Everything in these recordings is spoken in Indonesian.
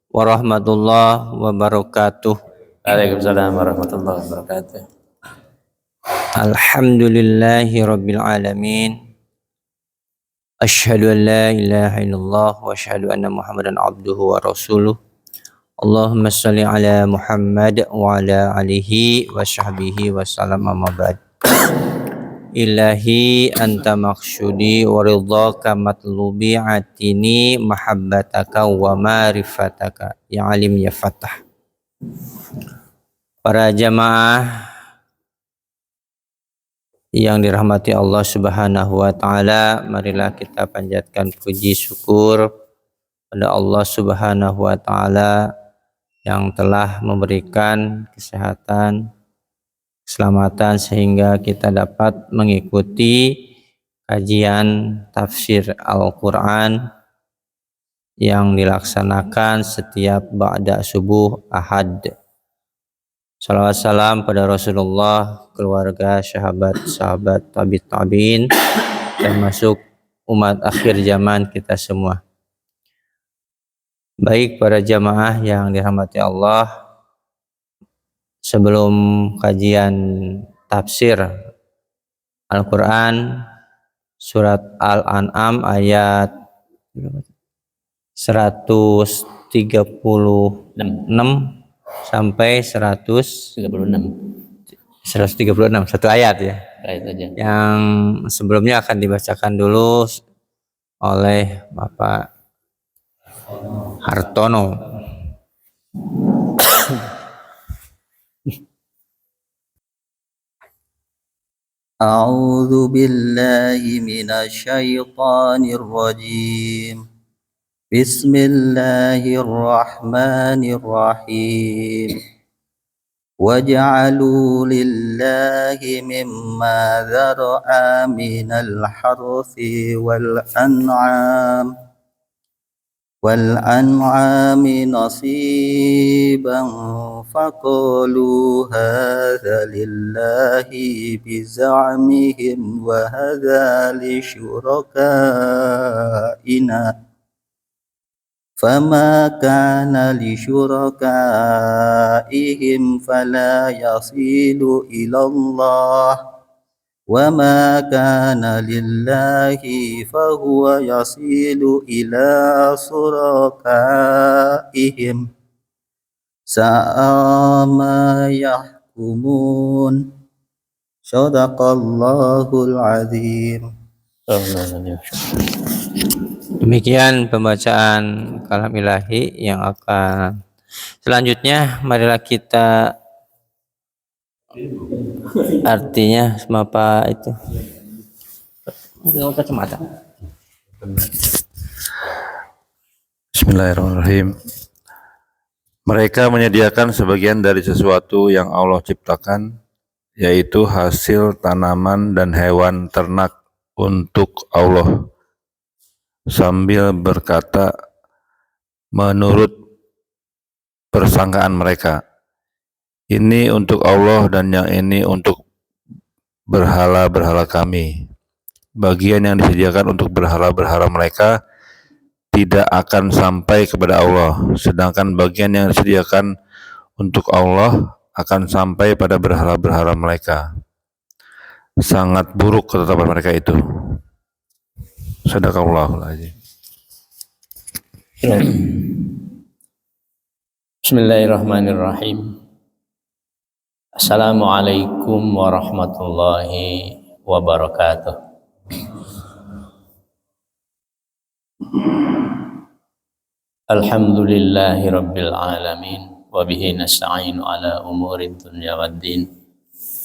warahmatullahi wabarakatuh. Waalaikumsalam warahmatullahi wabarakatuh. Alhamdulillahi rabbil alamin. Asyhadu an la ilaha illallah wa asyhadu anna Muhammadan abduhu wa rasuluh. Allahumma shalli ala Muhammad wa ala alihi wa sahbihi wa sallam amma ba'd. Ilahi anta maksudi wa ridhaka matlubi atini mahabbataka wa ma'rifataka ya alim ya fatah. Para jamaah yang dirahmati Allah Subhanahu wa taala, marilah kita panjatkan puji syukur pada Allah Subhanahu wa taala yang telah memberikan kesehatan, keselamatan sehingga kita dapat mengikuti kajian tafsir Al-Qur'an yang dilaksanakan setiap ba'da subuh Ahad. Salawat salam pada Rasulullah, keluarga, sahabat tabi'in, termasuk umat akhir zaman kita semua. Baik para jamaah yang dirahmati Allah, sebelum kajian tafsir Al-Quran surat Al-An'am ayat 136 sampai 136, satu ayat ya. Ayat aja. Yang sebelumnya akan dibacakan dulu oleh Bapak Hartono. A'udzu billahi minasy syaithanir rajim. Bismillahirrahmanirrahim. Waj'alu lillahi mimma dzara'a minal harthi wal an'ami nasiban faqalu hadza lillahi biz'amihim wa hadza li syurakaina فما كان لشركائهم فلا يصل إلى الله وما كان لله فهو يصل إلى شركائهم ساء ما يحكمون صدق الله العظيم. Demikian pembacaan kalam ilahi yang akan selanjutnya marilah kita artinya semapa itu kacamata. Bismillahirrahmanirrahim. Mereka menyediakan sebagian dari sesuatu yang Allah ciptakan, yaitu hasil tanaman dan hewan ternak untuk Allah, sambil berkata menurut persangkaan mereka, ini untuk Allah dan yang ini untuk berhala-berhala kami. Bagian yang disediakan untuk berhala-berhala mereka tidak akan sampai kepada Allah, sedangkan bagian yang disediakan untuk Allah akan sampai pada berhala-berhala mereka. Sangat buruk ketetapan mereka itu. Sadaqallahul azim. Bismillahirrahmanirrahim. Assalamualaikum warahmatullahi wabarakatuh. Alhamdulillahi rabbil alamin wa bihi nasta'inu ala umurid dunya waddin.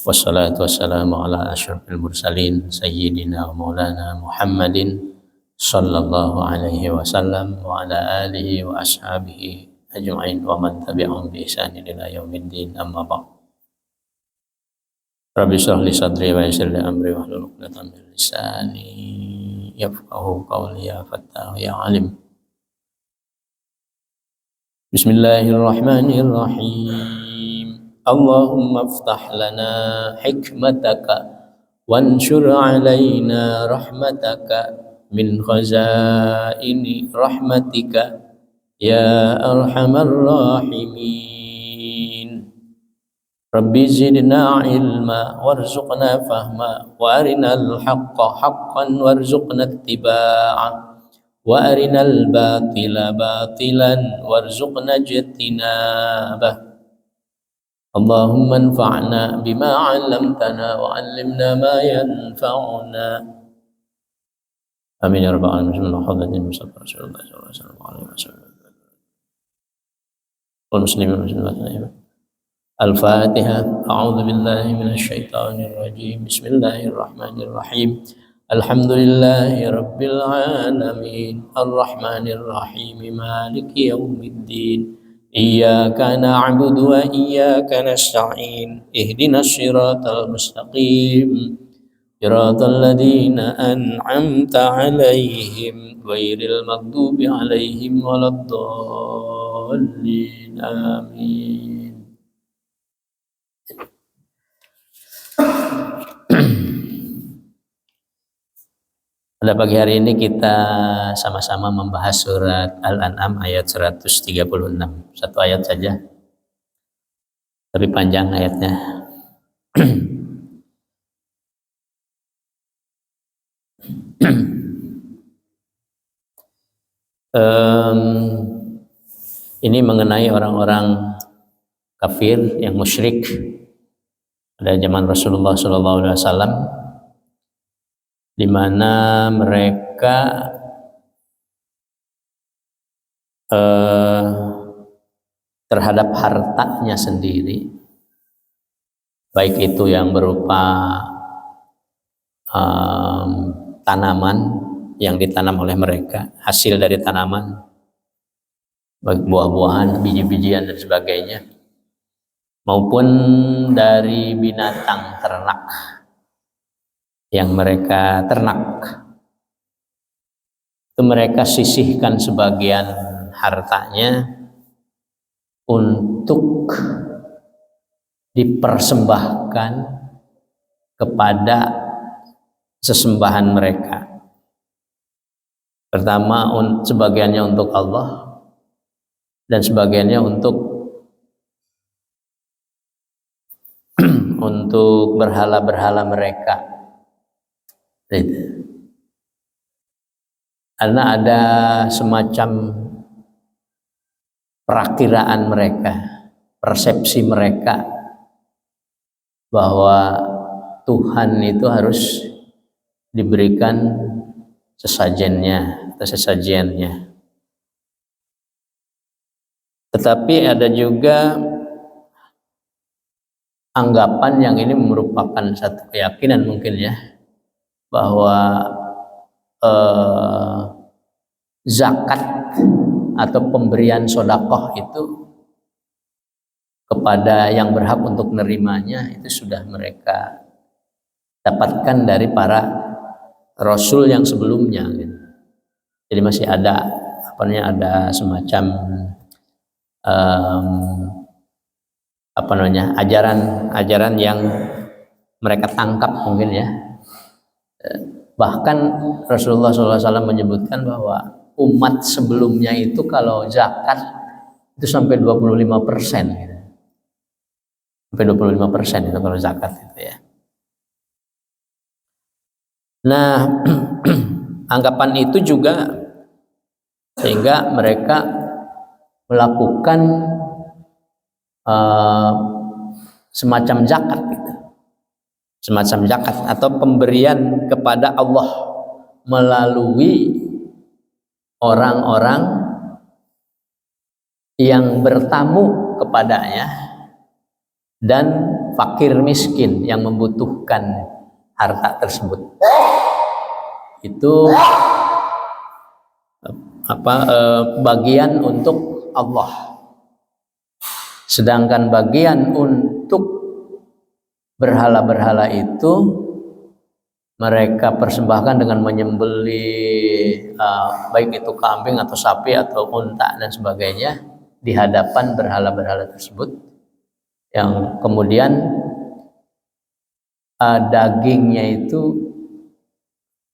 Wassalatu wassalamu ala asyrafil mursalin sayyidina wa maulana Muhammadin sallallahu alaihi wasallam wa ala alihi wa ashabihi ajma'in wa man tabi'ahum bi ihsanin ila yaumiddin, amma ba'd. Rabbi shrah li sadri wa yassir li amri wahlul 'uqdatam min lisani yafqahu qawli ya fattah ya alim. Bismillahirrahmanirrahim. Allahumma aftah lana hikmataka wanshur alaina rahmataka min khazaini rahmatika يا أرحم الراحمين رب زدنا علما وارزقنا فهما وأرنا الحق حقا وارزقنا اتباعه وأرنا الباطل باطلا وارزقنا اجتنابه اللهم انفعنا بما علمتنا وعلمنا ما ينفعنا آمين يا رب العالمين. بسم الله الرحمن الرحيم. رسول الله صلى الله عليه وسلم والمسلمين والمسلمات. الفاتحة. أعوذ بالله من الشيطان الرجيم. بسم الله الرحمن الرحيم. الحمد لله رب العالمين الرحمن الرحيم مالك يوم الدين إياك نعبد وإياك نستعين اهدنا الصراط المستقيم صراط الذين أنعمت عليهم غير المغضوب عليهم ولا الضالين آمين. Pada pagi hari ini kita sama-sama membahas surat Al-An'am ayat 136. Satu ayat saja, tapi panjang ayatnya. Ini mengenai orang-orang kafir yang musyrik pada zaman Rasulullah SAW, di mana mereka terhadap hartanya sendiri, baik itu yang berupa tanaman yang ditanam oleh mereka, hasil dari tanaman, baik buah-buahan, biji-bijian dan sebagainya, maupun dari binatang ternak yang mereka ternak, itu mereka sisihkan sebagian hartanya untuk dipersembahkan kepada sesembahan mereka. Pertama, sebagiannya untuk Allah dan sebagiannya untuk berhala-berhala mereka. Karena ada semacam perakiraan mereka, persepsi mereka bahwa Tuhan itu harus diberikan sesajennya atau sesajiannya. Tetapi ada juga anggapan yang ini merupakan satu keyakinan mungkin ya, bahwa zakat atau pemberian sodakoh itu kepada yang berhak untuk menerimanya itu sudah mereka dapatkan dari para rasul yang sebelumnya gitu. Jadi masih ada ada semacam ajaran yang mereka tangkap mungkin ya. Bahkan Rasulullah SAW menyebutkan bahwa umat sebelumnya itu kalau zakat itu sampai 25% gitu. Sampai 25% itu kalau zakat itu ya. Nah, anggapan itu juga sehingga mereka melakukan semacam zakat gitu. Semacam zakat atau pemberian kepada Allah melalui orang-orang yang bertamu kepadanya dan fakir miskin yang membutuhkan harta tersebut. Itu bagian untuk Allah. Sedangkan bagian untuk berhala-berhala itu mereka persembahkan dengan menyembelih baik itu kambing atau sapi atau unta dan sebagainya di hadapan berhala-berhala tersebut, yang kemudian dagingnya itu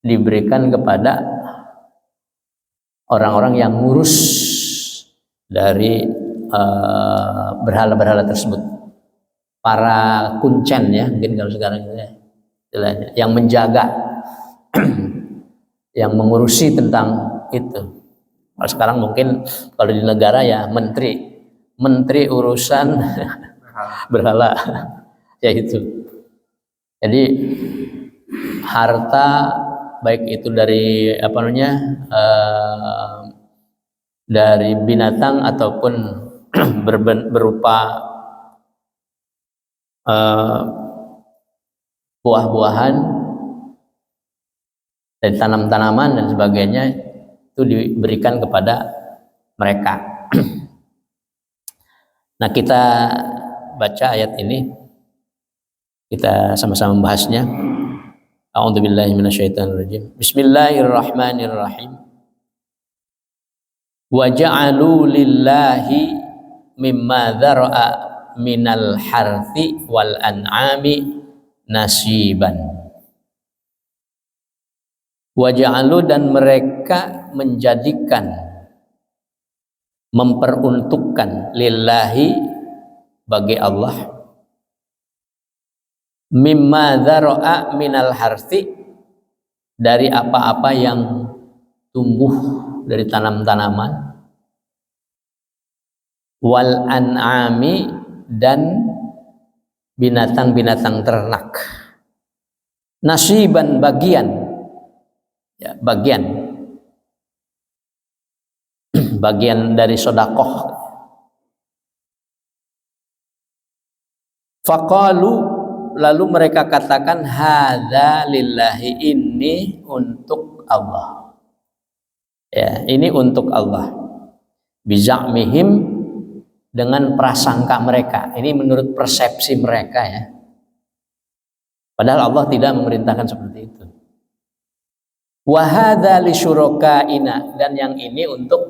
diberikan kepada orang-orang yang ngurus dari berhala-berhala tersebut. Para kuncen ya, mungkin kalau sekarang itu ya, istilahnya, yang menjaga, yang mengurusi tentang itu. Kalau sekarang mungkin kalau di negara ya menteri urusan berhala, ya itu. Jadi harta baik itu dari apa namanya dari binatang ataupun berupa buah-buahan dan tanam-tanaman dan sebagainya itu diberikan kepada mereka. Nah, kita baca ayat ini, kita sama-sama membahasnya. A'udzubillahi minasyaitonirrajim. Bismillahirrahmanirrahim. Wa ja'alu lillahi mimma dzara'a minal harthi wal an'ami nasiban. Wa ja'alu, dan mereka menjadikan, memperuntukkan, lillahi, bagi Allah, mimma dzara'a minal harthi, dari apa-apa yang tumbuh dari tanam-tanaman, wal an'ami, dan binatang-binatang ternak, nasiban, bagian, ya, bagian bagian dari sodakoh. Faqalu, lalu mereka katakan, hadza lillahi, ini untuk Allah, ya, ini untuk Allah. Biza'mihim, dengan prasangka mereka, ini menurut persepsi mereka ya, padahal Allah tidak memerintahkan seperti itu. Wa hadza li syurakaina, dan yang ini untuk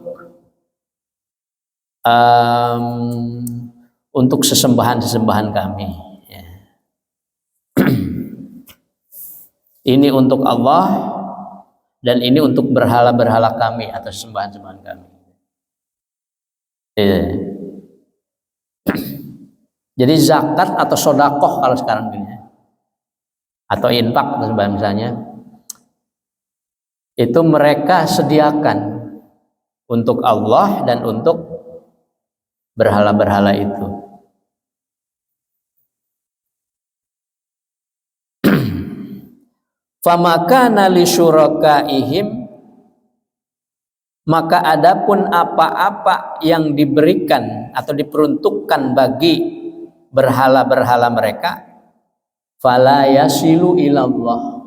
sesembahan-sesembahan kami ya. Ini untuk Allah, dan ini untuk berhala-berhala kami atau sembahan-sembahan kami ya. Jadi zakat atau sodakoh kalau sekarang ini, atau infak misalnya, itu mereka sediakan untuk Allah dan untuk berhala-berhala itu. Famakana li syurakaihim, maka adapun apa-apa yang diberikan atau diperuntukkan bagi berhala-berhala mereka, fala yasilu ilallah,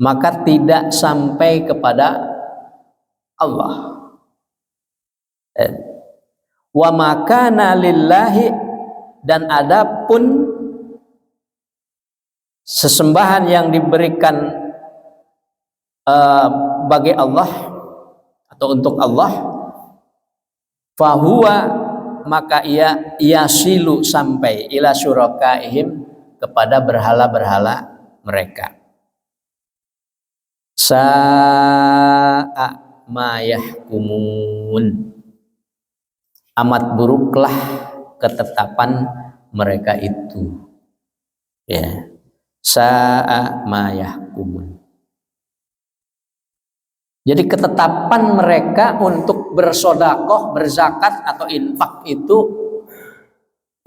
maka tidak sampai kepada Allah. Wa makana lillahi, dan adapun sesembahan yang diberikan bagi Allah atau untuk Allah, fahuwa, maka ia yasilu, sampai, ila syurakaihim, kepada berhala-berhala mereka. Sa'a ma yahkumun, amat buruklah ketetapan mereka itu ya. Sa'a ma yahkumun, jadi ketetapan mereka untuk bersodakoh, berzakat atau infak itu,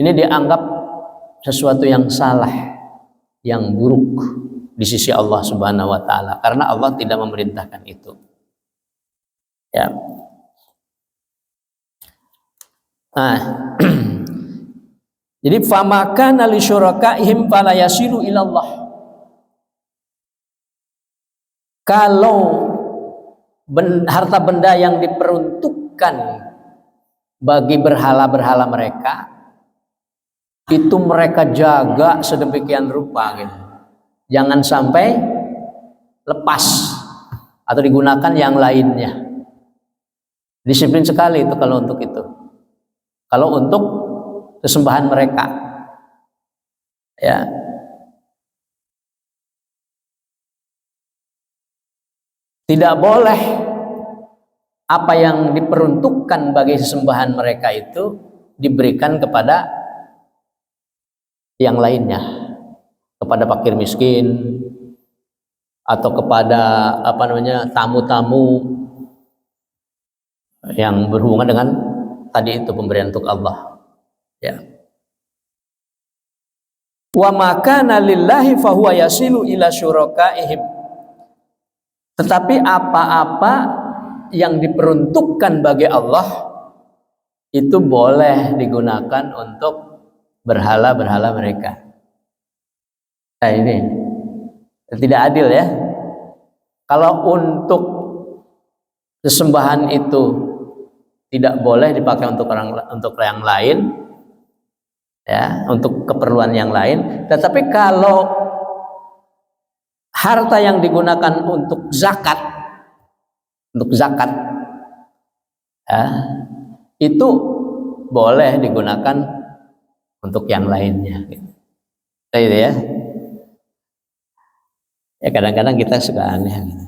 ini dianggap sesuatu yang salah, yang buruk di sisi Allah Subhanahu wa taala, karena Allah tidak memerintahkan itu. Ya. Nah, jadi famakana li syurakaihim fala yasilu ilallah. Kalau harta benda yang diperuntukkan bagi berhala-berhala mereka itu mereka jaga sedemikian rupa gitu. Jangan sampai lepas atau digunakan yang lainnya. Disiplin sekali itu kalau untuk itu. Kalau untuk sesembahan mereka. Ya. Tidak boleh apa yang diperuntukkan bagi sesembahan mereka itu diberikan kepada yang lainnya, kepada fakir miskin atau kepada tamu-tamu yang berhubungan dengan tadi itu pemberian untuk Allah. Ya. Wa makana lillahi fahuwa yasilu ila syurakaihim. Tetapi apa-apa yang diperuntukkan bagi Allah itu boleh digunakan untuk berhala-berhala mereka. Nah ini tidak adil ya. Kalau untuk sesembahan itu tidak boleh dipakai untuk yang lain, ya, untuk keperluan yang lain. Tetapi kalau harta yang digunakan untuk zakat, ya, itu boleh digunakan untuk yang lainnya. Gitu ya. Ya kadang-kadang kita suka aneh. Gitu.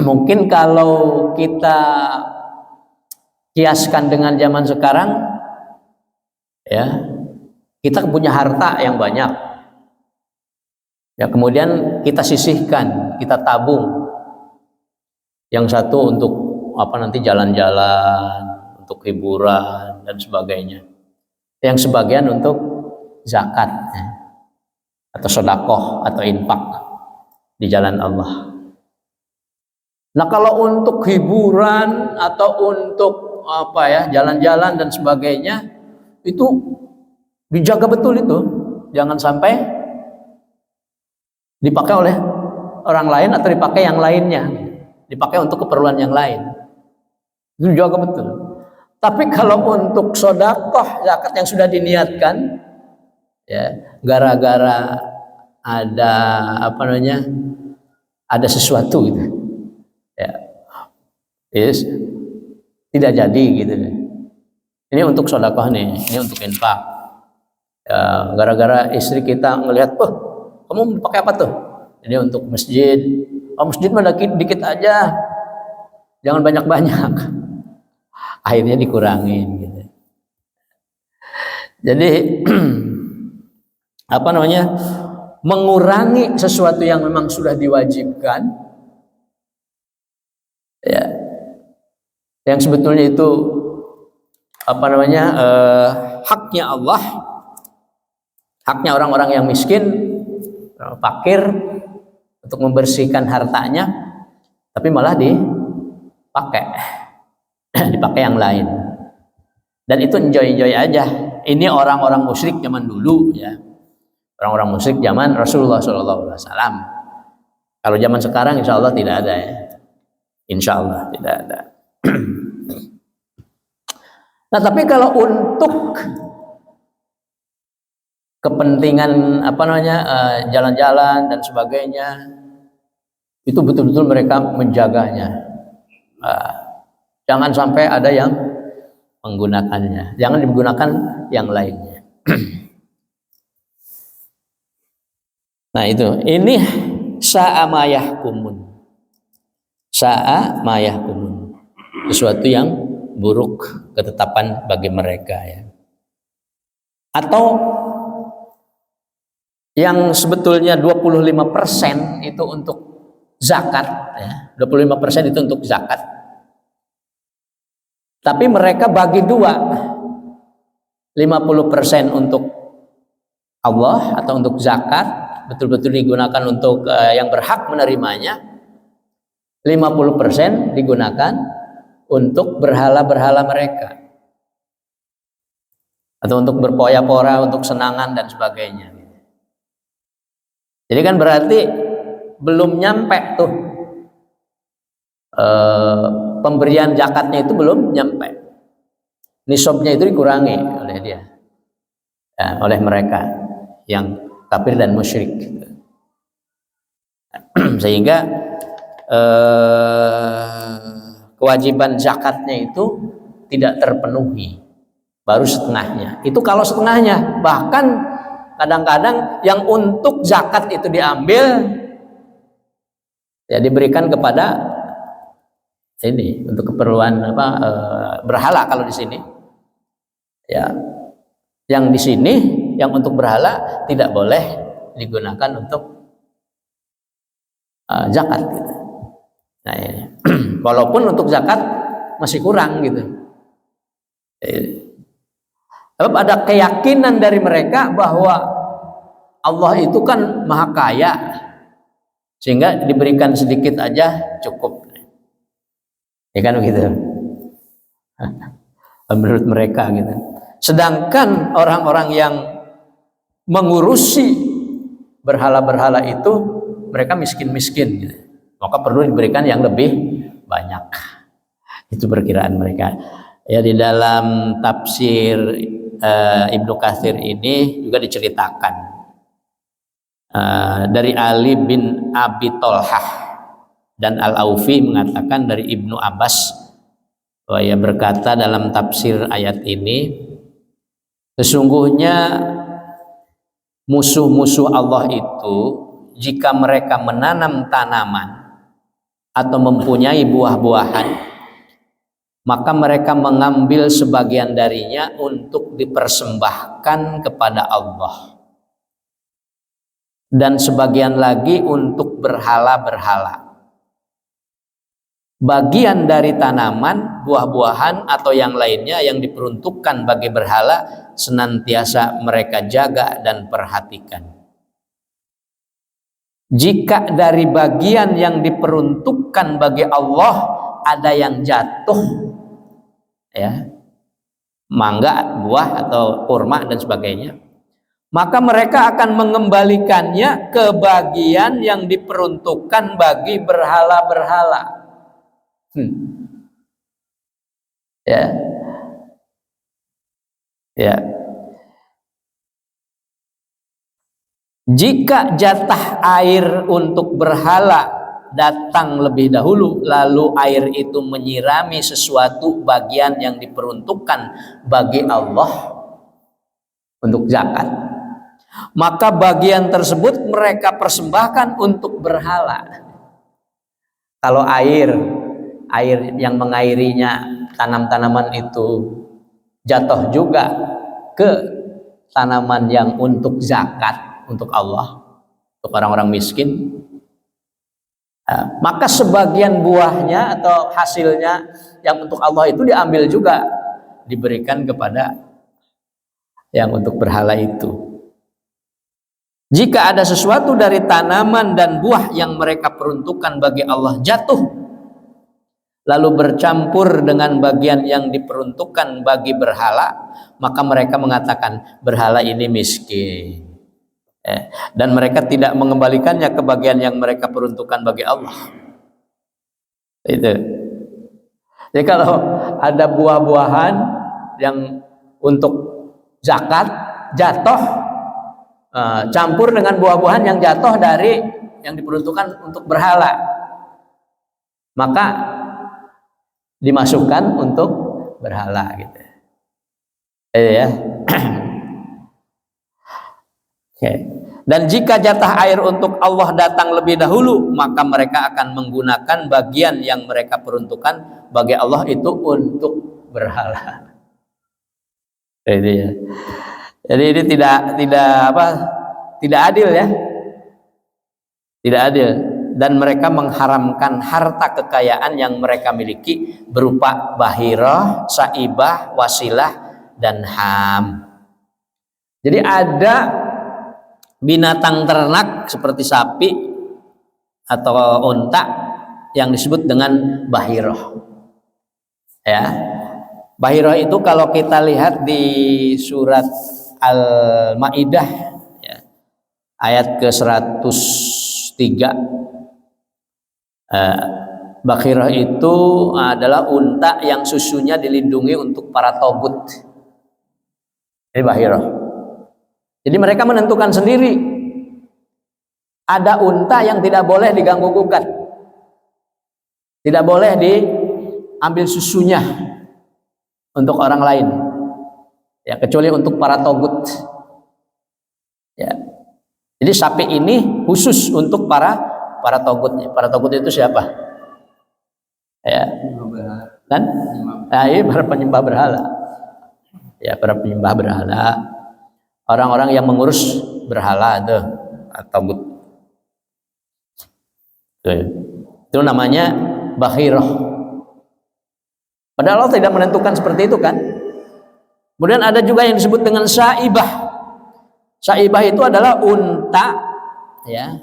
Mungkin kalau kita kiaskan dengan zaman sekarang, ya kita punya harta yang banyak, ya kemudian kita sisihkan, kita tabung, yang satu untuk nanti jalan-jalan, untuk hiburan dan sebagainya, yang sebagian untuk zakat ya, atau sedekah atau infak di jalan Allah. Nah kalau untuk hiburan atau untuk jalan-jalan dan sebagainya, itu dijaga betul itu, jangan sampai dipakai oleh orang lain atau dipakai yang lainnya, dipakai untuk keperluan yang lain, itu dijaga betul. Tapi kalau untuk sedekah zakat yang sudah diniatkan, ya gara-gara ada ada sesuatu gitu, ya tidak jadi gitu. Ini untuk sedekah nih, ini untuk infak. Ya, gara-gara istri kita ngelihat, kamu pakai apa tuh? Ini untuk masjid. Masjid mah dikit aja, jangan banyak-banyak. Akhirnya dikurangin gitu. Jadi mengurangi sesuatu yang memang sudah diwajibkan, ya, yang sebetulnya itu haknya Allah, haknya orang-orang yang miskin, fakir, untuk membersihkan hartanya, tapi malah dipakai yang lain, dan itu enjoy aja. Ini orang-orang musyrik zaman dulu ya, orang-orang musyrik zaman Rasulullah SAW. Kalau zaman sekarang insya Allah tidak ada ya, insya Allah tidak ada. Nah tapi kalau untuk kepentingan jalan-jalan dan sebagainya, itu betul-betul mereka menjaganya. Jangan sampai ada yang menggunakannya, jangan digunakan yang lainnya. Nah ini sa'a ma yahkumun, sesuatu yang buruk ketetapan bagi mereka ya. Atau yang sebetulnya 25% itu untuk zakat ya, 25% itu untuk zakat, tapi mereka bagi dua, 50% untuk Allah atau untuk zakat, betul-betul digunakan untuk yang berhak menerimanya, 50% digunakan untuk berhala-berhala mereka, atau untuk berpoya-pora, untuk senangan dan sebagainya. Jadi kan berarti belum nyampe tuh pemberian zakatnya itu belum nyampe, nisabnya itu dikurangi oleh dia, ya, oleh mereka yang kafir dan musyrik, sehingga kewajiban zakatnya itu tidak terpenuhi, baru setengahnya. Itu kalau setengahnya, bahkan kadang-kadang yang untuk zakat itu diambil, ya diberikan kepada ini untuk keperluan berhala kalau di sini. Ya. Yang di sini yang untuk berhala tidak boleh digunakan untuk zakat gitu. Nah, ini. Walaupun untuk zakat masih kurang gitu. Sebab ada keyakinan dari mereka bahwa Allah itu kan maha kaya, sehingga diberikan sedikit aja cukup. Ya kan begitu. Menurut mereka gitu. Sedangkan orang-orang yang mengurusi berhala-berhala itu mereka miskin-miskin gitu. Maka perlu diberikan yang lebih banyak. Itu perkiraan mereka. Ya, di dalam tafsir Ibnu Katsir ini juga diceritakan dari Ali bin Abi Tolhah dan Al-Aufi mengatakan dari Ibnu Abbas bahwa ia berkata dalam tafsir ayat ini, sesungguhnya musuh-musuh Allah itu jika mereka menanam tanaman atau mempunyai buah-buahan, maka mereka mengambil sebagian darinya untuk dipersembahkan kepada Allah dan sebagian lagi untuk berhala-berhala. Bagian dari tanaman, buah-buahan atau yang lainnya yang diperuntukkan bagi berhala senantiasa mereka jaga dan perhatikan. Jika dari bagian yang diperuntukkan bagi Allah ada yang jatuh, ya, mangga, buah atau kurma dan sebagainya, maka mereka akan mengembalikannya ke bagian yang diperuntukkan bagi berhala-berhala. Ya, ya. Jika jatah air untuk berhala datang lebih dahulu, lalu air itu menyirami sesuatu bagian yang diperuntukkan bagi Allah untuk zakat, maka bagian tersebut mereka persembahkan untuk berhala. Kalau air yang mengairinya tanaman-tanaman itu jatuh juga ke tanaman yang untuk zakat, untuk Allah, untuk orang-orang miskin, maka sebagian buahnya atau hasilnya yang untuk Allah itu diambil juga, diberikan kepada yang untuk berhala itu. Jika ada sesuatu dari tanaman dan buah yang mereka peruntukkan bagi Allah jatuh, lalu bercampur dengan bagian yang diperuntukkan bagi berhala, maka mereka mengatakan berhala ini miskin. Dan mereka tidak mengembalikannya ke bagian yang mereka peruntukkan bagi Allah. Itu. Jadi kalau ada buah-buahan yang untuk zakat jatuh, campur dengan buah-buahan yang jatuh dari yang diperuntukkan untuk berhala, maka dimasukkan untuk berhala gitu. Ya. Okay. Dan jika jatah air untuk Allah datang lebih dahulu, maka mereka akan menggunakan bagian yang mereka peruntukkan bagi Allah itu untuk berhala. Jadi ya. Jadi ini tidak adil ya. Tidak adil, dan mereka mengharamkan harta kekayaan yang mereka miliki berupa bahirah, saibah, wasilah dan ham. Jadi ada binatang ternak seperti sapi atau unta yang disebut dengan bahirah. Ya. Bahirah itu kalau kita lihat di surat Al-Maidah ya, ayat ke-103, bahirah itu adalah unta yang susunya dilindungi untuk para togut. Ini bahirah. Jadi mereka menentukan sendiri, ada unta yang tidak boleh diganggu gugat, tidak boleh diambil susunya untuk orang lain, ya, kecuali untuk para togut. Ya. Jadi sapi ini khusus untuk para togut. Para togut itu siapa? Ya. Kan? Nah, ini para penyembah berhala. Ya, para penyembah berhala. Orang-orang yang mengurus berhala itu atau itu namanya bakhirah. Padahal Allah tidak menentukan seperti itu kan. Kemudian ada juga yang disebut dengan saibah. Saibah itu adalah unta, ya.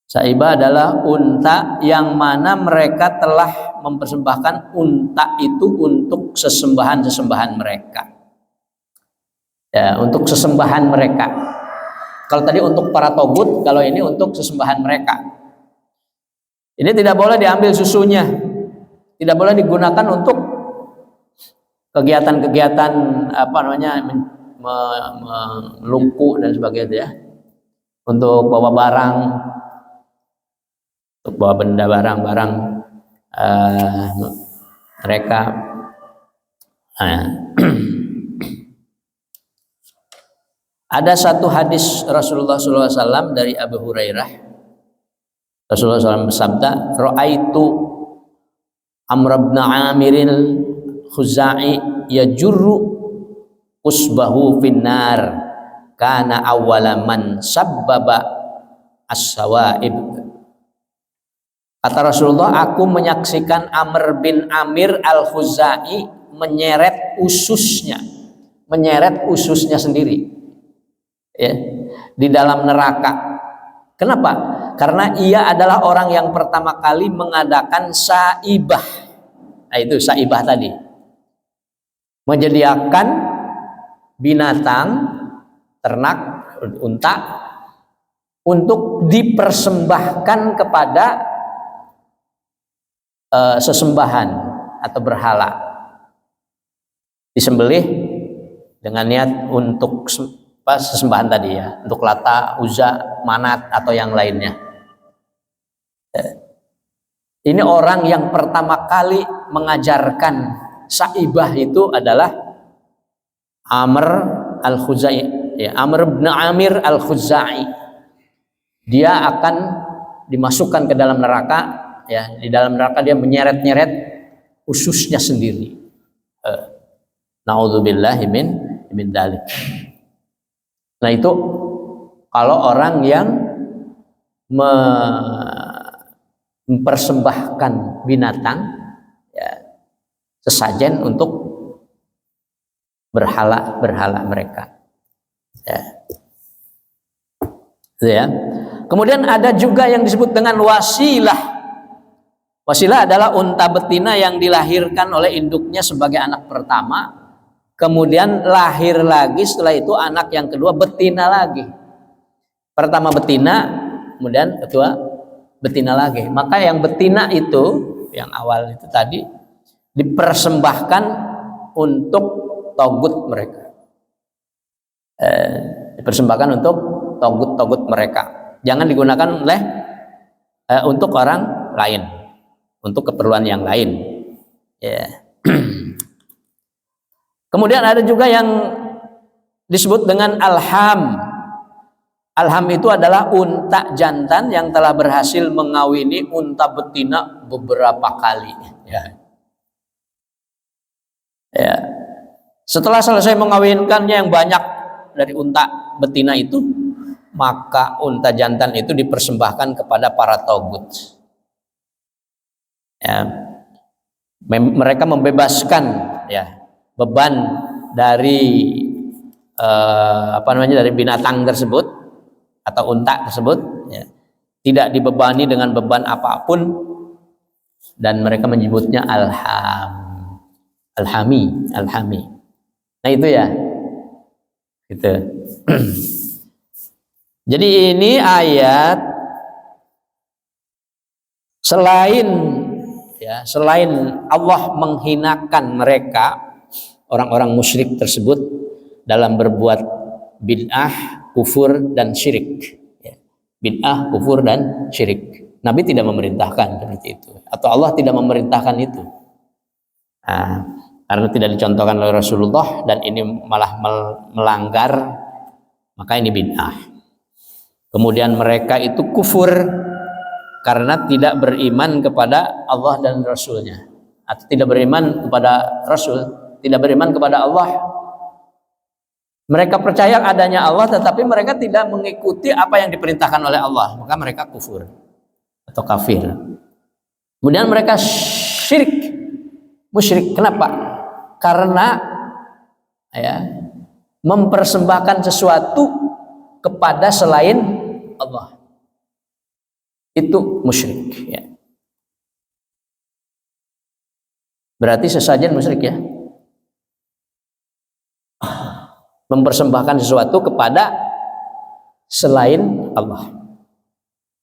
Saibah adalah unta yang mana mereka telah mempersembahkan unta itu untuk sesembahan-sesembahan mereka. Ya, untuk sesembahan mereka. Kalau tadi untuk para togut, kalau ini untuk sesembahan mereka. Ini tidak boleh diambil susunya, tidak boleh digunakan untuk kegiatan-kegiatan apa namanya melungkuh dan sebagainya, ya. Untuk bawa barang, untuk bawa benda barang-barang mereka. Ada satu hadis Rasulullah SAW dari Abu Hurairah. Rasulullah SAW bersabda, "Ra'aitu Amr bin Amir al-Khuzai yajurru usbahu finnar kana awwala man sabbaba as-sawaib." Kata Rasulullah, aku menyaksikan Amr bin Amir al-Khuzai menyeret ususnya sendiri, ya, di dalam neraka. Kenapa? Karena ia adalah orang yang pertama kali mengadakan saibah. Nah, itu saibah tadi, menyediakan binatang ternak unta untuk dipersembahkan kepada sesembahan atau berhala, disembelih dengan niat untuk sesembahan tadi, ya, untuk Lata, Uzza, Manat atau yang lainnya. Ini orang yang pertama kali mengajarkan saibah itu adalah Amr al-Khuzai, ya, Amr bin Amir al-Khuzai. Dia akan dimasukkan ke dalam neraka, ya, di dalam neraka dia menyeret-nyeret ususnya sendiri. Naudzubillahi min dzalik. Nah, itu kalau orang yang mempersembahkan binatang, ya, sesajen untuk berhala mereka, ya. Itu, ya. Kemudian ada juga yang disebut dengan wasilah. Wasilah adalah unta betina yang dilahirkan oleh induknya sebagai anak pertama, kemudian lahir lagi setelah itu anak yang kedua betina lagi. Pertama betina, kemudian kedua betina lagi. Maka yang betina itu, yang awal itu tadi, dipersembahkan untuk togut mereka. Dipersembahkan untuk togut-togut mereka. Jangan digunakan oleh untuk orang lain, untuk keperluan yang lain. Ya. Kemudian ada juga yang disebut dengan alham. Alham itu adalah unta jantan yang telah berhasil mengawini unta betina beberapa kali. Ya. Ya. Setelah selesai mengawinkannya yang banyak dari unta betina itu, maka unta jantan itu dipersembahkan kepada para togut. Ya. Mereka membebaskan, ya, beban dari dari binatang tersebut atau unta tersebut, ya, tidak dibebani dengan beban apapun, dan mereka menyebutnya alhami. Nah, itu, ya, gitu. Jadi ini ayat selain Allah menghinakan mereka, orang-orang musyrik tersebut, dalam berbuat bid'ah, kufur, dan syirik. Bid'ah, kufur, dan syirik. Nabi tidak memerintahkan seperti itu, atau Allah tidak memerintahkan itu. Nah, karena tidak dicontohkan oleh Rasulullah dan ini malah melanggar, maka ini bid'ah. Kemudian mereka itu kufur, karena tidak beriman kepada Allah dan Rasulnya, atau tidak beriman kepada Rasul, tidak beriman kepada Allah. Mereka percaya adanya Allah, tetapi mereka tidak mengikuti apa yang diperintahkan oleh Allah, maka mereka kufur atau kafir. Kemudian mereka syirik, musyrik. Kenapa? Karena ya, mempersembahkan sesuatu kepada selain Allah, itu musyrik ya. Berarti sesajen musyrik ya, mempersembahkan sesuatu kepada selain Allah.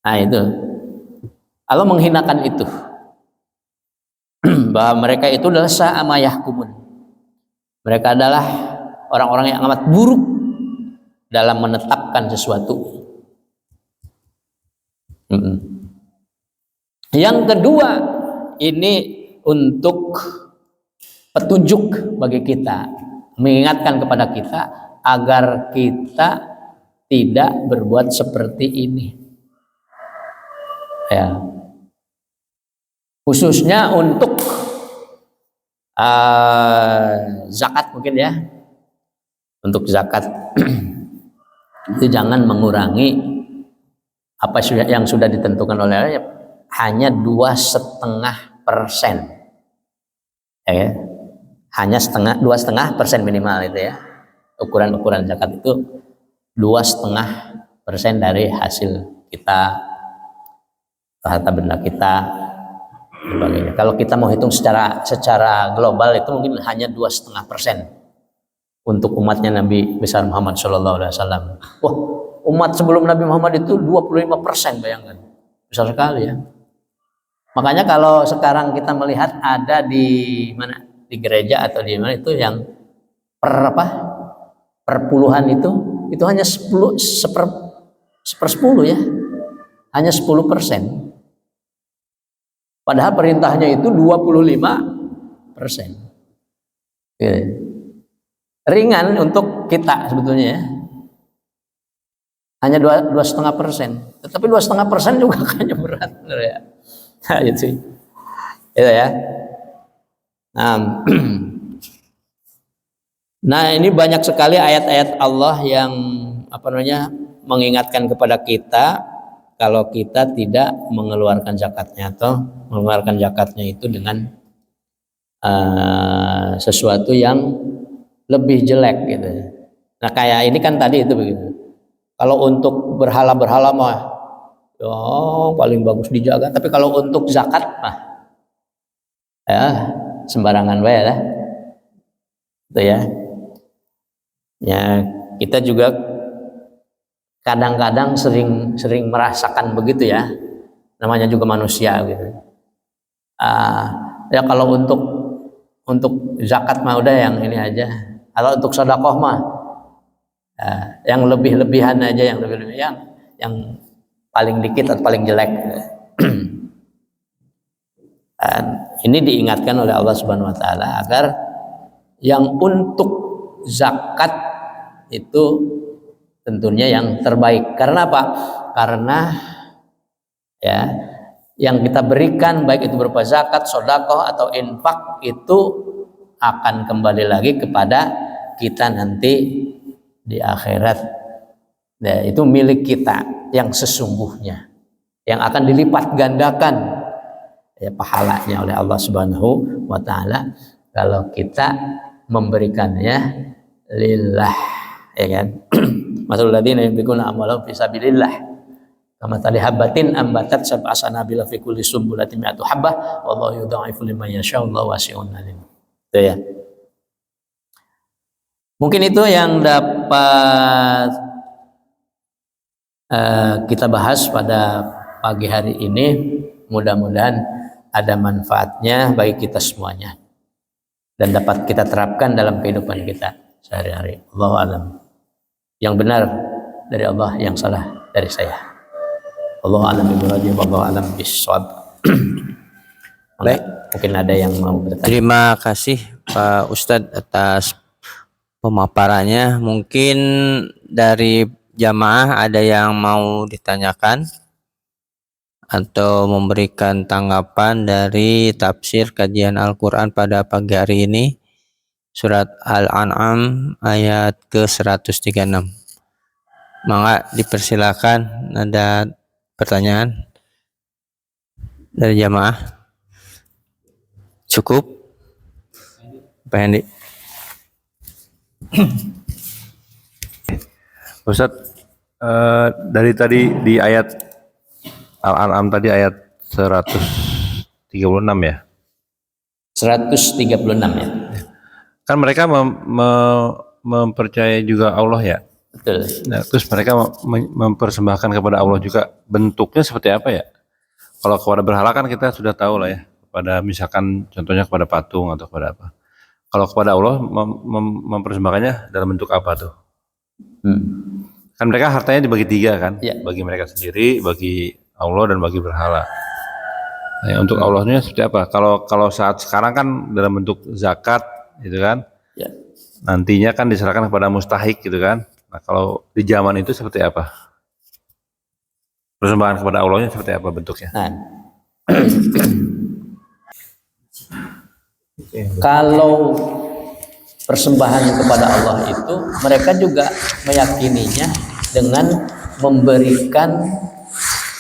Nah itu Allah menghinakan itu, bahwa mereka itu adalah sa'ama yahkumun, mereka adalah orang-orang yang amat buruk dalam menetapkan sesuatu. Yang kedua, ini untuk petunjuk bagi kita, mengingatkan kepada kita agar kita tidak berbuat seperti ini ya, khususnya untuk zakat mungkin ya. Untuk zakat itu jangan mengurangi apa yang sudah ditentukan oleh Allah, hanya 2,5%. Ya, hanya 2,5% minimal itu ya. Ukuran zakat itu 2,5% dari hasil kita, harta benda kita, sebagainya. Kalau kita mau hitung secara global itu mungkin hanya 2,5% untuk umatnya Nabi besar Muhammad SAW. Wah, umat sebelum Nabi Muhammad itu 25%, bayangkan, besar sekali ya. Makanya kalau sekarang kita melihat ada di mana, di gereja atau di mana itu yang per puluhan itu hanya 10 seper 10 ya, hanya 10%. Padahal perintahnya itu 25%. Oke. Ringan untuk kita sebetulnya ya, hanya 2,5%. Tetapi 2,5% juga kayaknya berat, benar ya. Nah, itu ya. Nah, ini banyak sekali ayat-ayat Allah yang mengingatkan kepada kita kalau kita tidak mengeluarkan zakatnya, atau mengeluarkan zakatnya itu dengan sesuatu yang lebih jelek gitu. Nah, kayak ini kan tadi itu begitu. Kalau untuk berhala-berhala mah ya paling bagus dijaga, tapi kalau untuk zakat mah ya sembarangan bae lah. Itu ya. Ya, kita juga kadang-kadang sering merasakan begitu ya. Namanya juga manusia gitu. Ya kalau untuk zakat mah udah yang ini aja. Kalau untuk sedekah mah yang lebih-lebihan aja, yang paling dikit atau paling jelek. Dan ini diingatkan oleh Allah Subhanahu wa taala agar yang untuk zakat itu tentunya yang terbaik. Karena apa? Karena ya yang kita berikan baik itu berupa zakat, sedekah atau infak itu akan kembali lagi kepada kita nanti di akhirat. Nah, itu milik kita yang sesungguhnya, yang akan dilipat gandakan ya pahalanya oleh Allah Subhanahu wa taala kalau kita memberikannya lillah, ya kan? Masalul ladzina yunfiquna amwalahum fi sabilillah kamathali habatin ambatat sab'a sanabila fi kulli sumbulatin mi'atu habbah wallahu yudha'ifu liman yasha wallahu wasi'un alim. Itu ya. Mungkin itu yang dapat kita bahas pada pagi hari ini. Mudah-mudahan ada manfaatnya bagi kita semuanya dan dapat kita terapkan dalam kehidupan kita sehari-hari. Allahu a'lam. Yang benar dari Allah, yang salah dari saya. Allahu a'lam bishawab. Wallahu a'lam bishawab. Baik, mungkin ada yang mau bertanya. Terima kasih Pak Ustadz atas pemaparannya. Mungkin dari jamaah ada yang mau ditanyakan. atau memberikan tanggapan dari tafsir kajian Al-Quran pada pagi hari ini, surat Al-An'am ayat ke-136. Maka dipersilakan, ada pertanyaan dari jamaah? Cukup? Pak Hendi? Ustadz, dari tadi di ayat Al-An'am tadi ayat 136 ya. 136 ya. Kan mereka mempercayai juga Allah ya. Betul. Nah, terus mereka mempersembahkan kepada Allah juga, bentuknya seperti apa ya? Kalau kepada berhala kan kita sudah tahu lah ya, kepada misalkan contohnya kepada patung atau kepada apa. Kalau kepada Allah mempersembahkannya dalam bentuk apa tuh? Kan mereka hartanya dibagi 3 kan, Ya. bagi mereka sendiri, bagi Allah dan bagi berhala. Nah, untuk Allahnya seperti apa? Kalau saat sekarang kan dalam bentuk zakat, gitu kan? Ya. Nantinya kan diserahkan kepada mustahik, gitu kan? Nah, kalau di zaman itu seperti apa? Persembahan kepada Allahnya seperti apa bentuknya? Nah, kalau persembahan kepada Allah itu mereka juga meyakininya dengan memberikan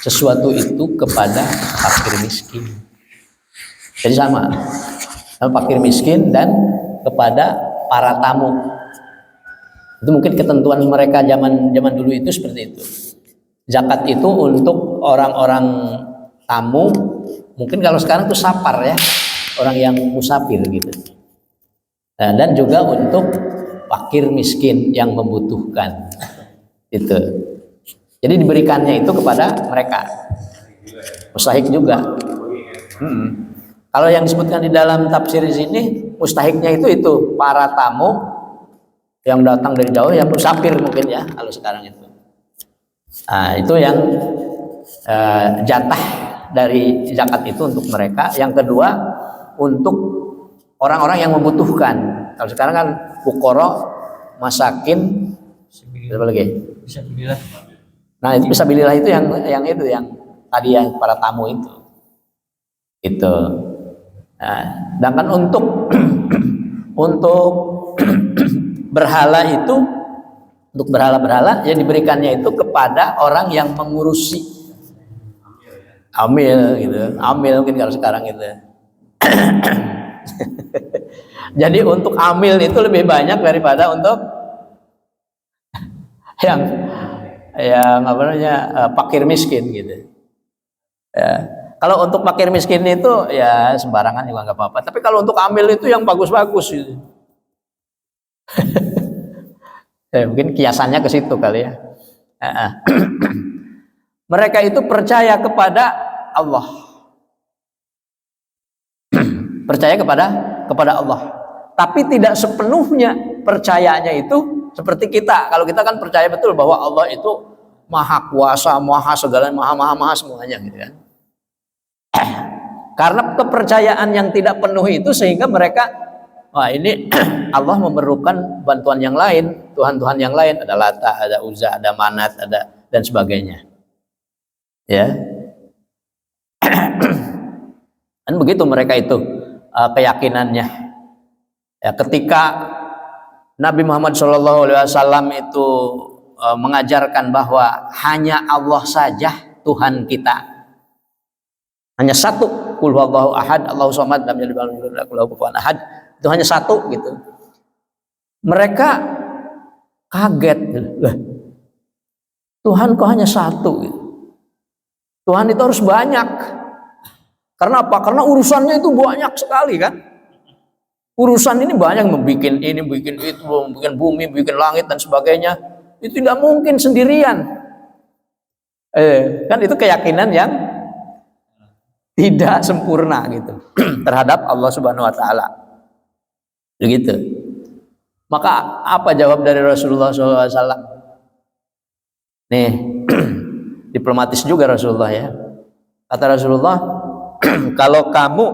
sesuatu itu kepada fakir miskin. Jadi sama fakir miskin dan kepada para tamu. Itu mungkin ketentuan mereka zaman dulu itu seperti itu. Zakat itu untuk orang-orang tamu, mungkin kalau sekarang itu sapar ya, orang yang musafir gitu. Nah, dan juga untuk fakir miskin yang membutuhkan itu. Jadi diberikannya itu kepada mereka. Mustahik juga. Kalau yang disebutkan di dalam tafsir di sini, mustahiknya itu para tamu yang datang dari jauh, yang musafir mungkin ya kalau sekarang itu. Nah, itu yang jatah dari zakat itu untuk mereka. Yang kedua untuk orang-orang yang membutuhkan. Kalau sekarang kan fuqara, masakin, apa lagi? Nah, itu fisabilillah itu yang tadi yang para tamu itu. Itu. Nah, sedangkan untuk berhala itu, untuk berhala-berhala yang diberikannya itu kepada orang yang mengurusi. Amil gitu. Amil mungkin kalau sekarang itu. Jadi untuk amil itu lebih banyak daripada untuk yang apa namanya fakir miskin gitu. Ya. Kalau untuk fakir miskin itu ya sembarangan juga nggak apa-apa. Tapi kalau untuk amil itu yang bagus-bagus gitu. Ya, mungkin kiasannya ke situ kali ya. Mereka itu percaya kepada Allah. Percaya kepada Allah. Tapi tidak sepenuhnya percayanya itu seperti kita. Kalau kita kan percaya betul bahwa Allah itu maha kuasa, maha segala, maha semuanya gitu kan. Karena kepercayaan yang tidak penuh itu sehingga mereka, wah ini Allah memerlukan bantuan yang lain, Tuhan-Tuhan yang lain, ada Lata, ada Uzza, ada Manat, ada dan sebagainya. Ya. Dan begitu mereka itu keyakinannya. Ya, ketika Nabi Muhammad SAW itu mengajarkan bahwa hanya Allah saja Tuhan kita. Hanya satu, qul huwallahu ahad, Allahu samad, lam yalid walam yulad walam yakul lahu kufuwan ahad. Itu hanya satu gitu. Mereka kaget, lah, Tuhan kok hanya satu gitu. Tuhan itu harus banyak. Karena apa? Karena urusannya itu banyak sekali kan. Urusan ini banyak, membikin ini, bikin itu, bikin bumi, bikin langit dan sebagainya. Itu tidak mungkin sendirian. Kan itu keyakinan yang tidak sempurna gitu terhadap Allah Subhanahu wa taala. Begitu. Maka apa jawab dari Rasulullah SAW? Nih, diplomatis juga Rasulullah ya. Kata Rasulullah, kalau kamu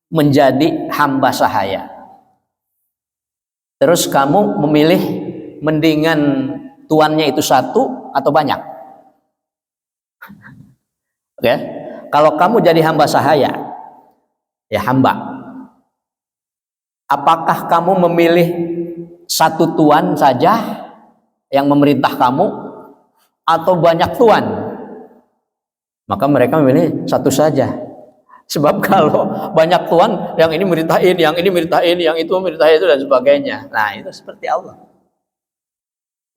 menjadi hamba sahaya, terus kamu memilih mendingan tuannya itu satu atau banyak? Ya, kalau kamu jadi hamba sahaya, ya hamba, apakah kamu memilih satu tuan saja yang memerintah kamu atau banyak tuan? Maka mereka memilih satu saja. Sebab kalau banyak tuan, yang ini merintahin, yang ini merintahin, yang itu merintahin itu dan sebagainya. Nah, itu seperti Allah.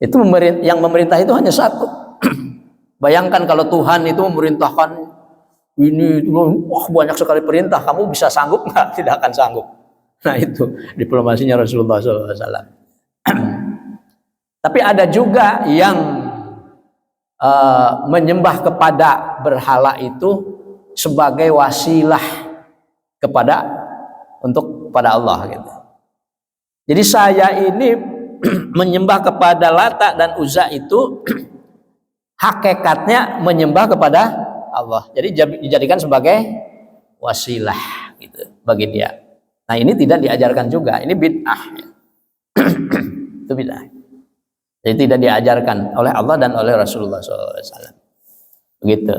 Itu yang memerintah itu hanya satu. Bayangkan kalau Tuhan itu memerintahkan ini, itu, wah banyak sekali perintah, kamu bisa sanggup nggak? Tidak akan sanggup. Nah itu diplomasinya Rasulullah SAW. Tapi ada juga yang menyembah kepada berhala itu sebagai wasilah kepada Allah gitu. Jadi saya ini menyembah kepada Lata dan Uzza itu hakikatnya menyembah kepada Allah. Jadi dijadikan sebagai wasilah gitu bagi dia. Nah, ini tidak diajarkan juga. Ini bid'ah. Itu bid'ah. Jadi tidak diajarkan oleh Allah dan oleh Rasulullah SAW. Begitu.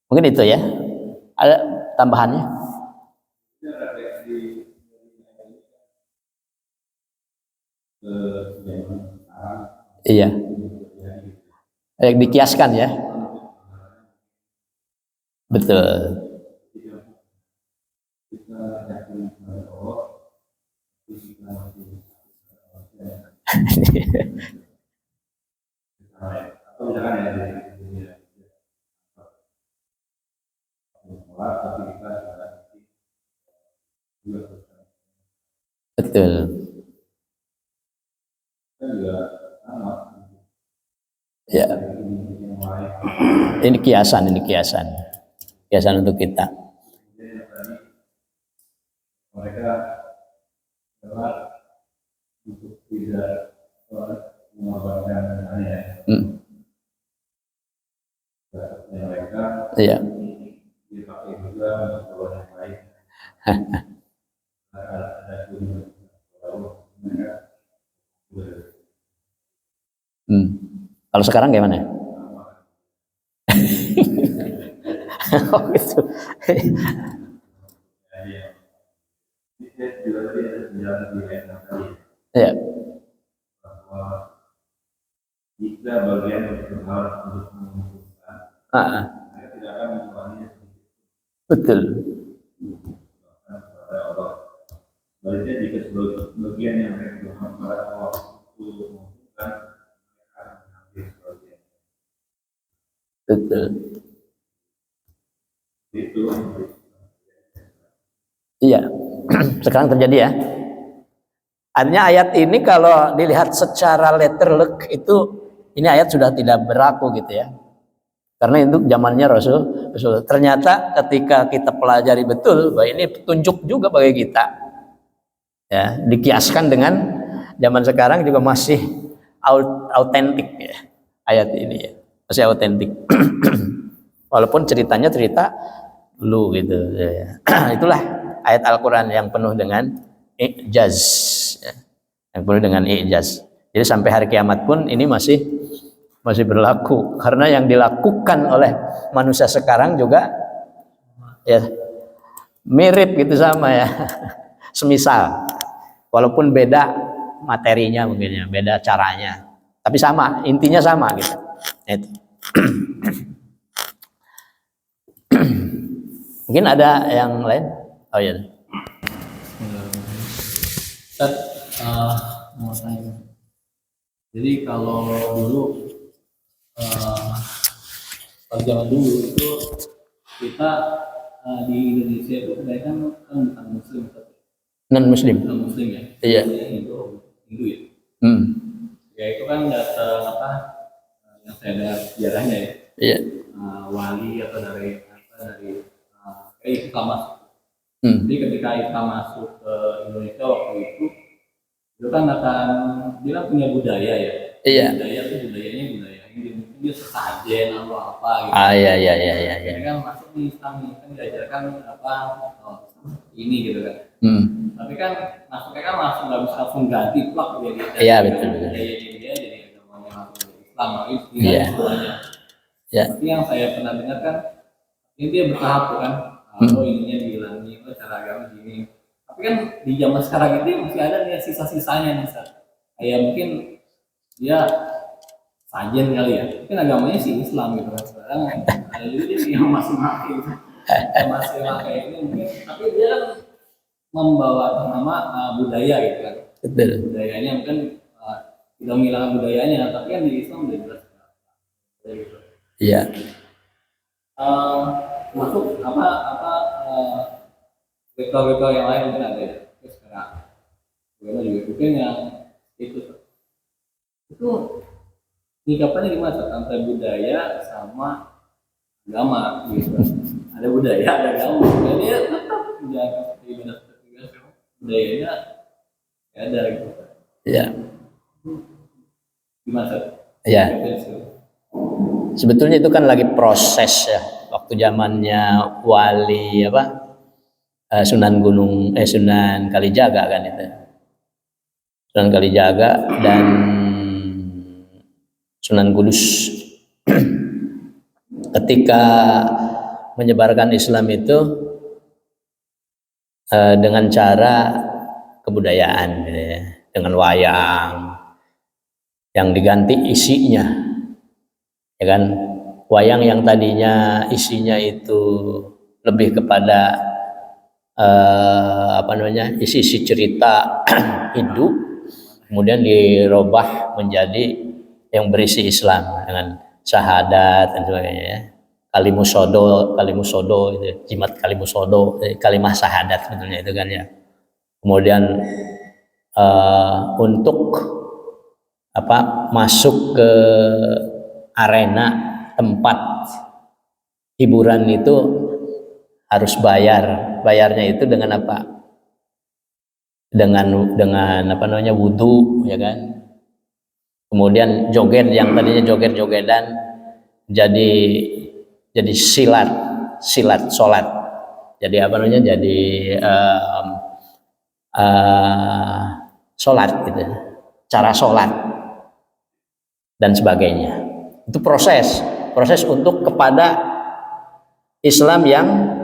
Mungkin itu ya. Ada tambahannya? Iya. Yang dikiaskan ya. Betul. Betul. Ya. Ini kiasan untuk kita. Mereka untuk tidak mengorbankan aneh. Mereka Iya. dipakai juga untuk yang lain. Kalau sekarang gimana? Oh gitu. Ya. Jika bagian berpengaruh untuk mengumpulkan, saya tidak akan mengulanginya. Betul. Baliknya jika sebagian yang berpengaruh kepada Allah untuk mengumpulkan, mereka akan mengambil sebagian. Betul. Itu. Iya. Sekarang terjadi ya. Artinya ayat ini kalau dilihat secara letterlek itu ini ayat sudah tidak berlaku gitu ya. Karena itu zamannya Rasul. Ternyata ketika kita pelajari betul bahwa ini petunjuk juga bagi kita. Ya, dikiaskan dengan zaman sekarang juga masih autentik ya ayat ini ya. Masih autentik. Walaupun ceritanya cerita dulu gitu ya. Itulah ayat Al-Qur'an yang penuh dengan i'jaz ya. Yang penuh dengan i'jaz. Jadi sampai hari kiamat pun ini masih berlaku karena yang dilakukan oleh manusia sekarang juga ya mirip gitu sama ya. Semisal walaupun beda materinya mungkin ya, beda caranya. Tapi sama, intinya sama gitu. Itu. Mungkin ada yang lain? Oh iya. Ustaz, mau tanya. Jadi kalau dulu, kalau zaman dulu itu kita di Indonesia itu kebanyakan kan bukan Muslim, Non Muslim. bukan Muslim ya. Iya. Hindu ya. Ya itu kan datang apa? Yang saya ada sejarahnya ya. Iya. Wali atau dari Islam masuk. Jadi ketika Islam masuk ke Indonesia waktu itu kan akan dia punya budaya ya. Iya. Budaya itu budayanya budaya ini mungkin dia sesajen atau apa gitu. Iya. Ini kan masuk di Islam nih kan diajarkan apa ini gitu kan. Tapi kan masuknya kan langsung nggak bisa langsung ganti plak jadi. Iya betul. Budaya dia jadi agamanya langsung Islam Iya. semuanya. Ya. Tapi yang saya pernah dengar kan ini dia bertahap tuh kan. Oh ininya dihilangi, oh cara agama gini. Tapi kan di zaman sekarang ini masih ada nih sisa-sisanya nih, Ustaz. Kayak mungkin dia sajen kali ya, mungkin agamanya sih Islam gitu kan. Sekarang ada juga yang masih pakai gitu. Masih pakai ini mungkin, tapi dia kan membawa nama budaya gitu kan. Betul. Budayanya mungkin tidak menghilangkan budayanya, tapi kan di Islam udah jelas. Gitu. Iya. Masuk vektor-vektor yang lain mungkin ada ya. Terus sekarang bagaimana juga mungkin yang itu nyikapannya gimana Ustaz? Antara budaya sama agama gitu. Ada budaya, ada agama. Jadi ya tetap menjaga ibadah budayanya ya ada gitu. Iya. Gimana Ustaz? Iya. Sebetulnya itu kan lagi proses ya. Waktu zamannya wali Sunan Kalijaga kan itu. Sunan Kalijaga dan Sunan Kudus. Ketika menyebarkan Islam itu dengan cara kebudayaan gitu ya. Dengan wayang yang diganti isinya. Ya kan? Wayang yang tadinya isinya itu lebih kepada isi-isi cerita hidup, kemudian dirubah menjadi yang berisi Islam dengan syahadat dan sebagainya ya. Kalimusodo itu, jimat kalimusodo, kalimah syahadat sebetulnya itu kan ya. Kemudian untuk masuk ke arena tempat hiburan itu harus bayar. Bayarnya itu dengan apa? Dengan wudu ya kan. Kemudian joget yang tadinya joget-jogetan jadi silat salat. Jadi jadi salat gitu. Cara salat dan sebagainya. Itu proses untuk kepada Islam yang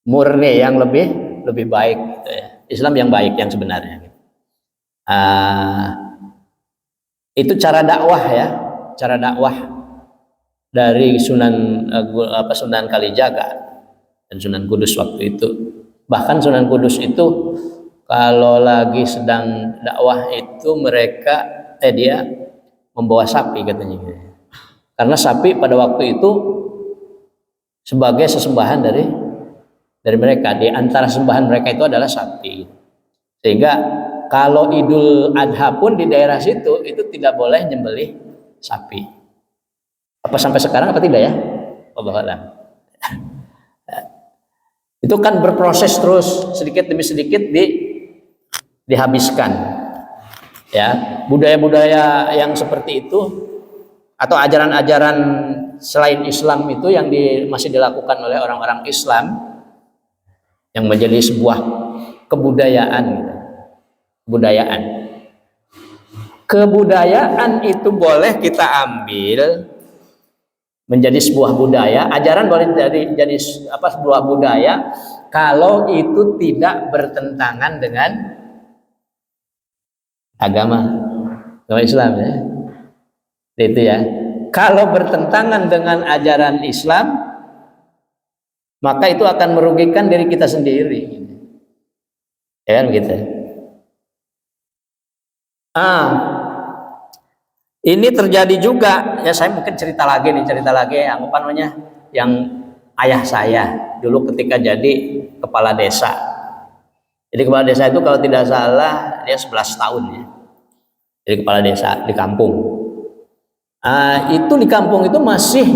murni, yang lebih baik gitu ya. Islam yang baik, yang sebenarnya. Itu cara dakwah ya, cara dakwah dari Sunan Kalijaga dan Sunan Kudus waktu itu. Bahkan Sunan Kudus itu kalau lagi sedang dakwah itu dia membawa sapi katanya. Karena sapi pada waktu itu sebagai sesembahan dari mereka. Di antara sembahan mereka itu adalah sapi. Sehingga kalau Idul Adha pun di daerah situ itu tidak boleh nyembelih sapi. Apa sampai sekarang apa tidak ya? Wallahu a'lam. Itu kan berproses terus, sedikit demi sedikit dihabiskan. Ya, budaya-budaya yang seperti itu atau ajaran-ajaran selain Islam itu yang masih dilakukan oleh orang-orang Islam yang menjadi sebuah kebudayaan. Kebudayaan itu boleh kita ambil menjadi sebuah budaya, ajaran boleh jadi sebuah budaya kalau itu tidak bertentangan dengan agama Islam ya. Itu ya. Kalau bertentangan dengan ajaran Islam, maka itu akan merugikan diri kita sendiri. Ya kan begitu. Ini terjadi juga, ya saya mungkin cerita lagi yang ayah saya dulu ketika jadi kepala desa. Jadi kepala desa itu kalau tidak salah dia 11 tahun ya. Jadi kepala desa di kampung. Itu di kampung itu masih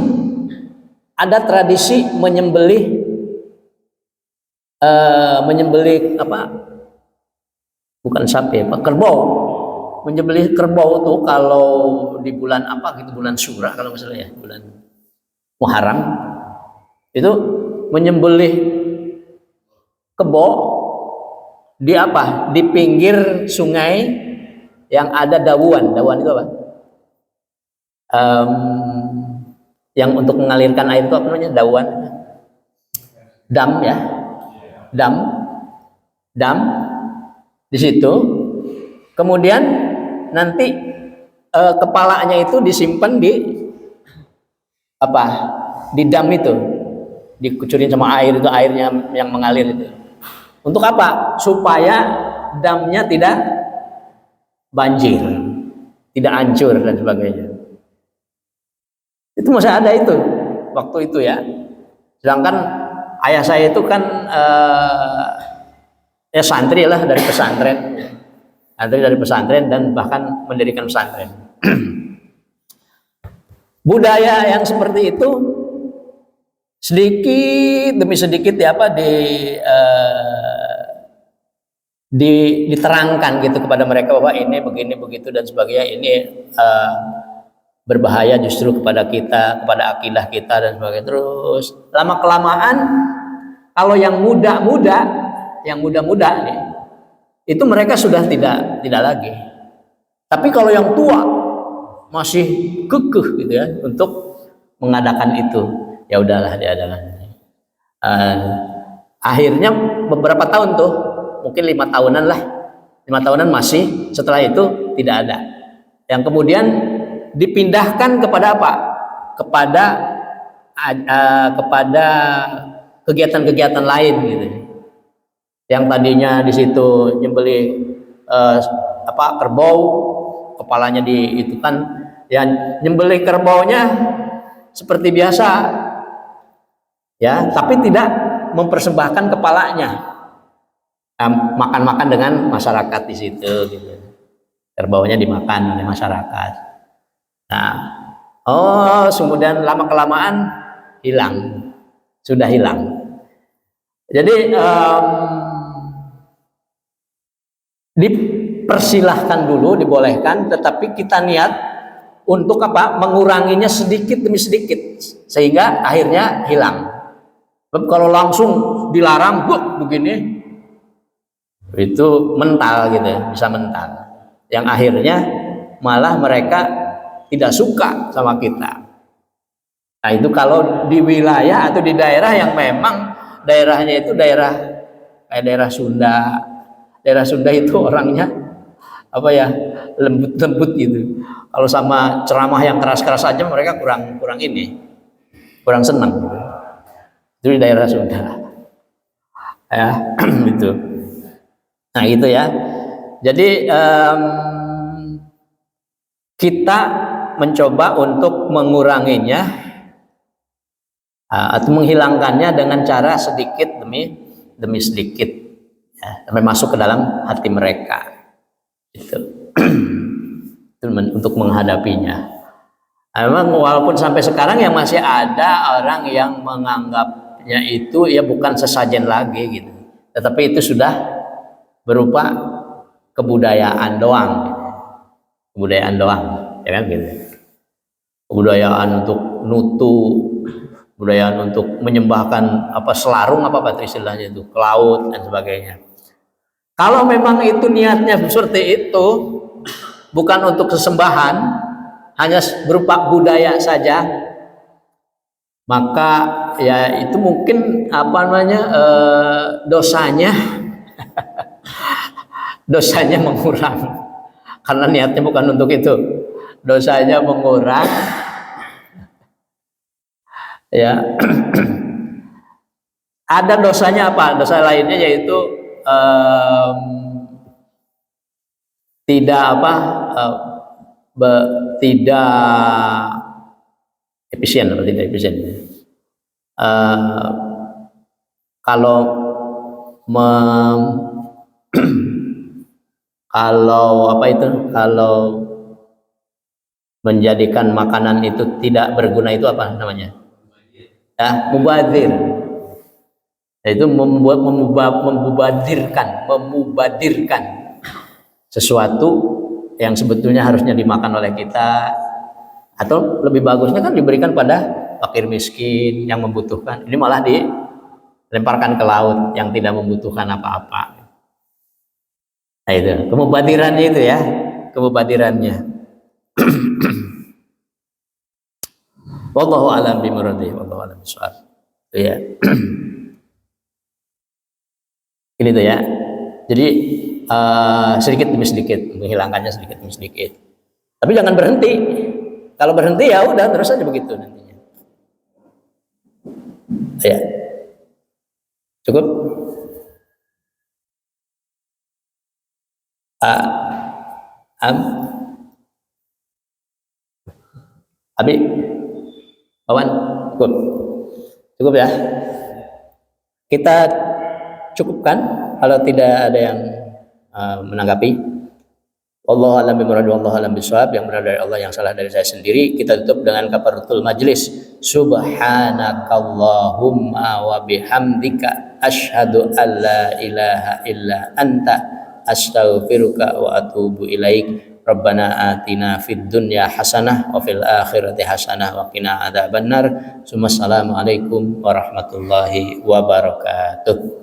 ada tradisi menyembelih bukan sapi kerbau. Menyembelih kerbau tuh kalau di bulan bulan Syura kalau nggak salah ya, bulan Muharram itu menyembelih kerbau di pinggir sungai yang ada dawan itu apa? yang untuk mengalirkan air itu apa namanya, dauan, dam ya, dam di situ. Kemudian nanti kepalanya itu disimpan di apa, di dam itu, dikucurin sama air itu, airnya yang mengalir itu. Untuk apa? Supaya damnya tidak banjir, tidak hancur dan sebagainya. Itu masih ada itu waktu itu ya. Sedangkan ayah saya itu kan ya santri lah dari pesantren dan bahkan mendirikan pesantren. Budaya yang seperti itu sedikit demi sedikit diterangkan gitu kepada mereka bahwa ini begini begitu dan sebagainya, ini berbahaya justru kepada kita, kepada akidah kita dan sebagainya. Terus lama kelamaan kalau yang muda-muda nih, itu mereka sudah tidak lagi. Tapi kalau yang tua masih kekeh gitu ya untuk mengadakan itu, ya udahlah diadakan. Akhirnya beberapa tahun tuh, mungkin 5 tahunan lah, 5 tahunan masih, setelah itu tidak ada. Yang kemudian dipindahkan kepada apa? Kepada kegiatan-kegiatan lain gitu. Yang tadinya di situ nyembelih kerbau, kepalanya di itu kan, yang nyembelih kerbaunya seperti biasa ya, tapi tidak mempersembahkan kepalanya, makan-makan dengan masyarakat di situ gitu. Kerbaunya dimakan oleh masyarakat. Nah, kemudian lama kelamaan sudah hilang. Jadi dipersilahkan dulu, dibolehkan, tetapi kita niat untuk apa? Menguranginya sedikit demi sedikit sehingga akhirnya hilang. Kalau langsung dilarang begini, itu mental gitu, bisa mental. Yang akhirnya malah mereka tidak suka sama kita. Nah itu kalau di wilayah atau di daerah yang memang daerahnya itu kayak daerah Sunda. Daerah Sunda itu orangnya lembut-lembut gitu. Kalau sama ceramah yang keras-keras aja mereka kurang senang. Itu di daerah Sunda. Ya, gitu. Nah, itu ya. Jadi kita mencoba untuk menguranginya atau menghilangkannya dengan cara sedikit demi sedikit ya, sampai masuk ke dalam hati mereka itu. Itu untuk menghadapinya. Memang walaupun sampai sekarang ya masih ada orang yang menganggapnya itu ya bukan sesajen lagi gitu, tetapi itu sudah berupa kebudayaan doang ya kan gitu. Kebudayaan untuk nutu, kebudayaan untuk menyembahkan selarung istilahnya itu, ke laut dan sebagainya. Kalau memang itu niatnya seperti itu, bukan untuk sesembahan, hanya berupa budaya saja, maka ya itu mungkin dosanya mengurang, karena niatnya bukan untuk itu, dosanya mengurang ya. Ada dosanya apa? Dosa lainnya yaitu tidak efisien. Kalau menjadikan makanan itu tidak berguna, itu apa namanya? Ya, mubadzir. Itu memubadirkan sesuatu yang sebetulnya harusnya dimakan oleh kita, atau lebih bagusnya kan diberikan pada fakir miskin yang membutuhkan. Ini malah dilemparkan ke laut yang tidak membutuhkan apa-apa. Nah itu kemubadirannya itu ya, kemubadirannya. Wallahu a'lam bimuradi, wallahu a'lam bishawab. Itu ya. Ini tuh ya. Jadi sedikit demi sedikit, menghilangkannya sedikit demi sedikit. Tapi jangan berhenti. Kalau berhenti ya udah terus aja begitu nantinya. Ya. Cukup? Abi, Wawan, cukup. Cukup ya. Kita cukupkan kalau tidak ada yang menanggapi. Wallahu a'lam bimurad, wallahu a'lam bishawab. Yang benar dari Allah, yang salah dari saya sendiri. Kita tutup dengan kafaratul majlis. Subhanakallahumma wa bihamdika asyhadu an la ilaha illa anta astaghfiruka wa atubu ilaik. Rabbana atina fid dunya hasanah wa fil akhirati hasanah wa qina adzabannar. Assalamualaikum warahmatullahi wabarakatuh.